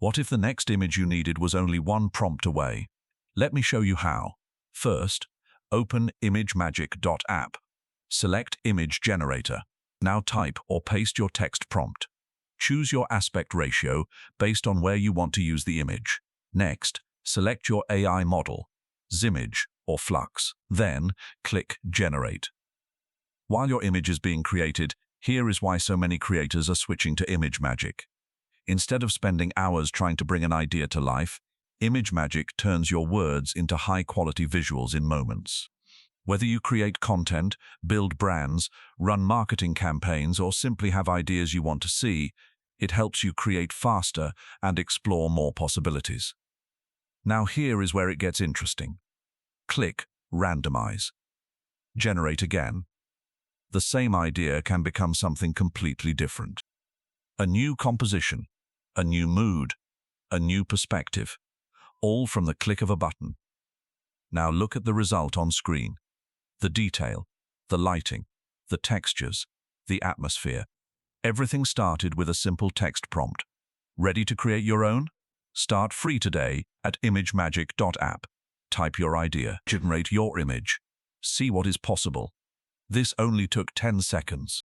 What if the next image you needed was only one prompt away? Let me show you how. First, open ImageMagik.app. Select Image Generator. Now type or paste your text prompt. Choose your aspect ratio based on where you want to use the image. Next, select your AI model, Zimage or Flux. Then, click Generate. While your image is being created, here is why so many creators are switching to ImageMagik. Instead of spending hours trying to bring an idea to life, ImageMagik turns your words into high-quality visuals in moments. Whether you create content, build brands, run marketing campaigns, or simply have ideas you want to see, it helps you create faster and explore more possibilities. Now here is where it gets interesting. Click Randomize. Generate again. The same idea can become something completely different. A new composition, a new mood, a new perspective, all from the click of a button. Now look at the result on screen. The detail, the lighting, the textures, the atmosphere. Everything started with a simple text prompt. Ready to create your own? Start free today at ImageMagik.app. Type your idea, generate your image. See what is possible. This only took 10 seconds.